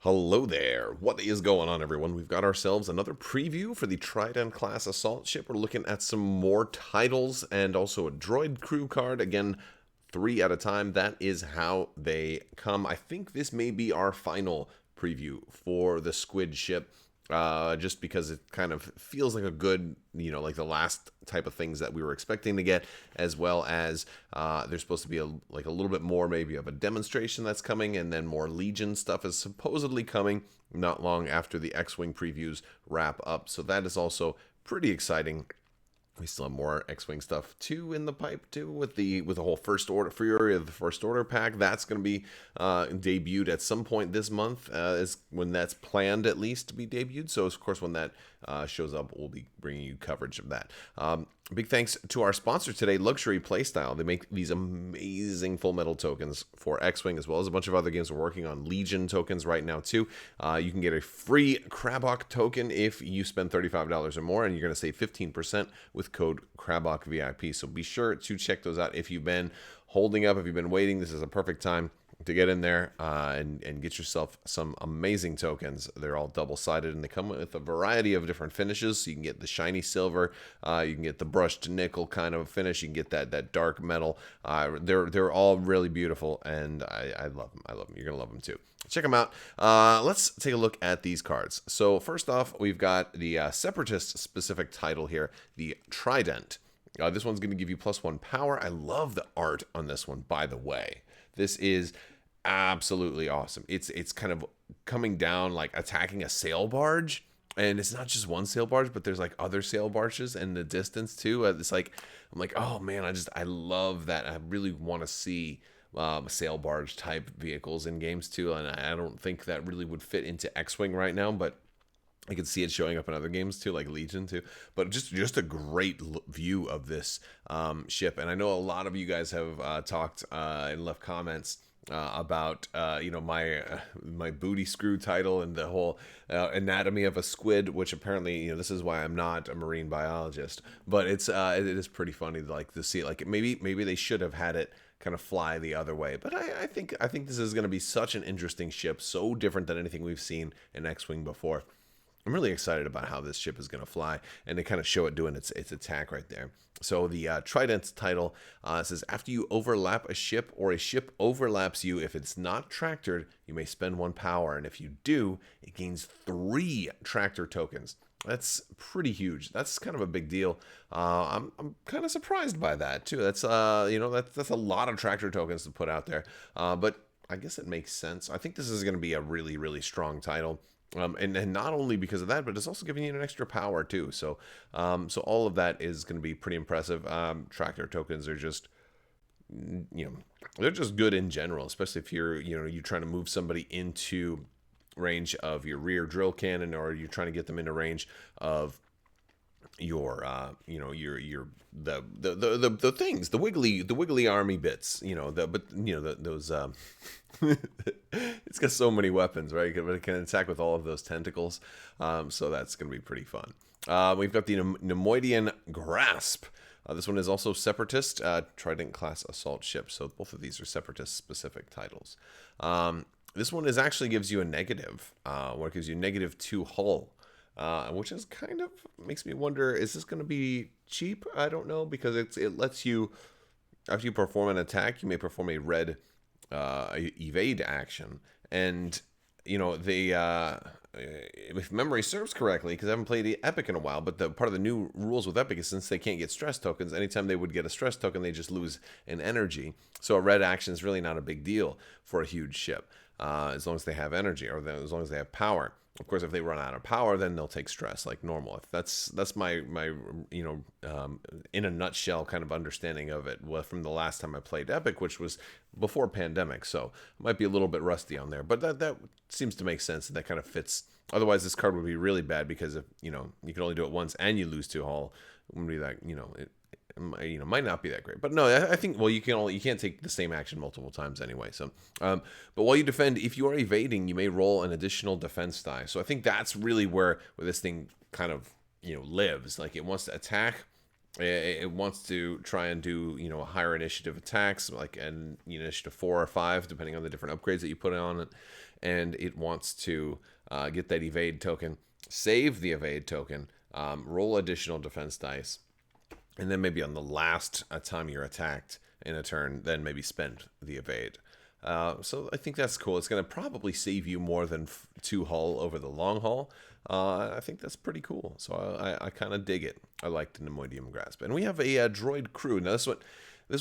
Hello there. What is going on, everyone? We've got ourselves another preview for the Trident Class Assault Ship. We're looking at some more titles and also a Droid Crew card. Again, 3 at a time. That is how they come. I think this may be our final preview for the Squid ship. Just because it kind of feels like a good, like the last type of things that we were expecting to get, as well as there's supposed to be like a little bit more maybe of a demonstration that's coming, and then more Legion stuff is supposedly coming not long after the X-Wing previews wrap up. So that is also pretty exciting. We still have more X-Wing stuff too in the pipe too, with the whole First Order Fury of the First Order pack. That's going to be debuted at some point this month, is when that's planned at least to be debuted. So of course when that shows up, we'll be bringing you coverage of that. Big thanks to our sponsor today, Luxury Playstyle. They make these amazing Full Metal tokens for X-Wing, as well as a bunch of other games. We're working on Legion tokens right now too. You can get a free Crabbok token if you spend $35 or more, and you're going to save 15% with code Crabbok VIP. So be sure to check those out if you've been holding up, if you've been waiting. This is a perfect time to get in there and get yourself some amazing tokens. They're all double-sided, and they come with a variety of different finishes. So you can get the shiny silver, you can get the brushed nickel kind of finish, you can get that dark metal. They're all really beautiful, and I love them. I love them. You're gonna love them too. Check them out. Let's take a look at these cards. So first off, we've got the Separatist specific title here, the Trident. This one's going to give you +1 power. I love the art on this one, by the way. This is absolutely awesome. It's kind of coming down, like attacking a sail barge, and it's not just one sail barge, but there's like other sail barges in the distance too. It's like, I'm like, oh man, I love that. I really want to see sail barge type vehicles in games too, and I don't think that really would fit into X-Wing right now, but I could see it showing up in other games too, like Legion too. But just a great view of this ship. And I know a lot of you guys have talked and left comments about my booty screw title and the whole anatomy of a squid, which apparently this is why I'm not a marine biologist. But it is pretty funny to see it. Like maybe they should have had it kind of fly the other way. But I think this is going to be such an interesting ship, so different than anything we've seen in X-Wing before. I'm really excited about how this ship is going to fly, and they kind of show it doing its attack right there. So the Trident title says, after you overlap a ship or a ship overlaps you, if it's not tractored, you may spend 1 power, and if you do, it gains 3 tractor tokens. That's pretty huge. That's kind of a big deal. I'm kind of surprised by that too. That's that's a lot of tractor tokens to put out there, but I guess it makes sense. I think this is going to be a really, really strong title. And not only because of that, but it's also giving you an extra power too. So all of that is going to be pretty impressive. Tractor tokens are just, they're just good in general, especially if you're trying to move somebody into range of your rear drill cannon, or you're trying to get them into range of your the things, the wiggly army bits, those it's got so many weapons, right? But it can attack with all of those tentacles, so that's gonna be pretty fun. We've got the Nemodium Grasp. This one is also Separatist, Trident Class Assault Ship, so both of these are Separatist specific titles. This one actually gives you a negative, where it gives you -2 hull. Which is kind of makes me wonder, is this going to be cheap? I don't know, because it lets you, after you perform an attack, you may perform a red evade action. And, they, if memory serves correctly, because I haven't played Epic in a while, but part of the new rules with Epic is, since they can't get stress tokens, anytime they would get a stress token, they just lose an energy. So a red action is really not a big deal for a huge ship, as long as they have energy, or as long as they have power. Of course, if they run out of power, then they'll take stress like normal. That's my in a nutshell kind of understanding of it from the last time I played Epic, which was before pandemic. So it might be a little bit rusty on there, but that seems to make sense, and that kind of fits. Otherwise, this card would be really bad, because if you can only do it once and you lose 2 hull, it wouldn't be that it might not be that great. But no, I think, well, you can't take the same action multiple times anyway. So but while you defend, if you are evading, you may roll an additional defense die. So I think that's really where this thing kind of lives. Like, it wants to attack, it wants to try and do a higher initiative attacks, like an initiative 4 or 5, depending on the different upgrades that you put on it. and it wants to get that evade token, save the evade token, roll additional defense dice, and then maybe on the last time you're attacked in a turn, then maybe spend the evade. So I think that's cool. It's going to probably save you more than 2 hull over the long haul. I think that's pretty cool. So I kind of dig it. I like the Nemodium Grasp. And we have a Droid Crew. Now this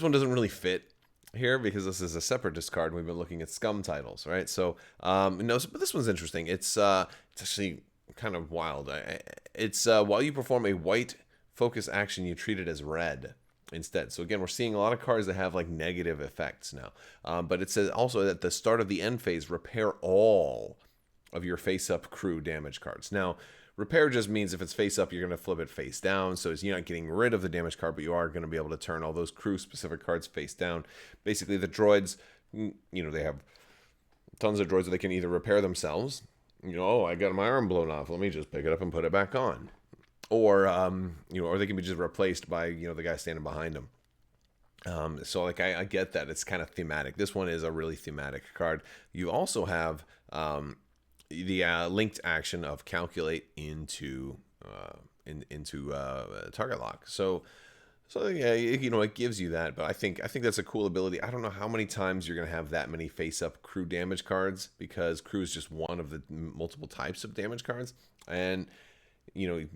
one doesn't really fit here because this is a Separatist card. And we've been looking at Scum titles, right? So no, but this one's interesting. It's actually kind of wild. It's while you perform a white focus action, you treat it as red instead. So again, we're seeing a lot of cards that have like negative effects now. But it says also at the start of the end phase, repair all of your face-up crew damage cards. Now, repair just means if it's face-up, you're going to flip it face down. So you're not getting rid of the damage card, but you are going to be able to turn all those crew-specific cards face down. Basically, the droids, they have tons of droids that they can either repair themselves. Oh, I got my arm blown off. Let me just pick it up and put it back on. Or, or they can be just replaced by, the guy standing behind them. So, like, I get that. It's kind of thematic. This one is a really thematic card. You also have the linked action of calculate into target lock. So yeah, it gives you that. But I think that's a cool ability. I don't know how many times you're going to have that many face-up crew damage cards, because crew is just one of the multiple types of damage cards. And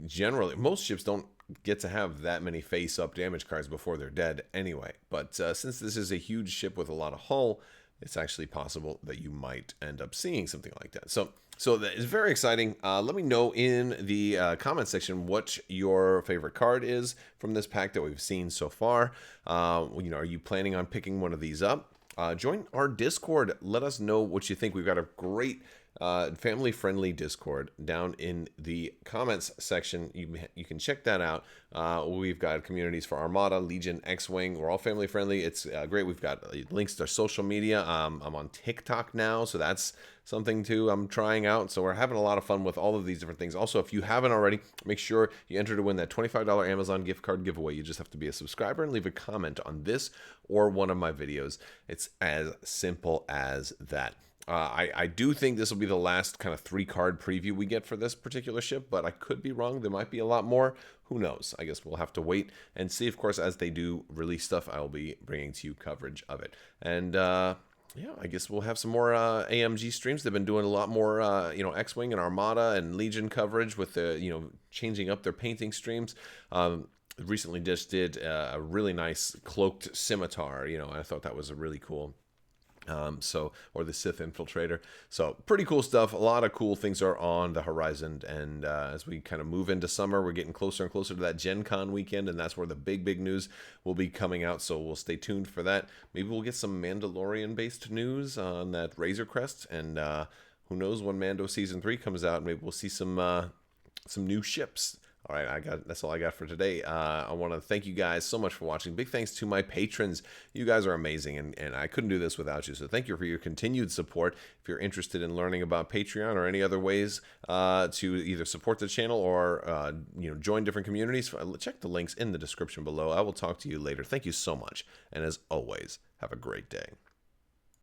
generally, most ships don't get to have that many face-up damage cards before they're dead anyway. But since this is a huge ship with a lot of hull, it's actually possible that you might end up seeing something like that. So that is very exciting. Let me know in the comment section what your favorite card is from this pack that we've seen so far. Are you planning on picking one of these up? Join our Discord. Let us know what you think. We've got a great family-friendly Discord down in the comments section. You can check that out. We've got communities for Armada, Legion, X-Wing. We're all family-friendly. It's great. We've got links to our social media. I'm on TikTok now, so that's something too I'm trying out. So we're having a lot of fun with all of these different things. Also, if you haven't already, make sure you enter to win that $25 Amazon gift card giveaway. You just have to be a subscriber and leave a comment on this or one of my videos. It's as simple as that. I do think this will be the last kind of 3-card preview we get for this particular ship, but I could be wrong. There might be a lot more. Who knows? I guess we'll have to wait and see. Of course, as they do release stuff, I will be bringing to you coverage of it. And yeah, I guess we'll have some more AMG streams. They've been doing a lot more, X-Wing and Armada and Legion coverage with the, changing up their painting streams. Recently just did a really nice cloaked scimitar. I thought that was a really cool. Or the Sith Infiltrator. So pretty cool stuff. A lot of cool things are on the horizon. And as we kind of move into summer, we're getting closer and closer to that Gen Con weekend. And that's where the big news will be coming out. So we'll stay tuned for that. Maybe we'll get some Mandalorian-based news on that Razor Crest. And who knows when Mando Season 3 comes out. Maybe we'll see some new ships. All right, that's all I got for today. I want to thank you guys so much for watching. Big thanks to my patrons. You guys are amazing, and I couldn't do this without you. So thank you for your continued support. If you're interested in learning about Patreon or any other ways to either support the channel or join different communities, check the links in the description below. I will talk to you later. Thank you so much, and as always, have a great day.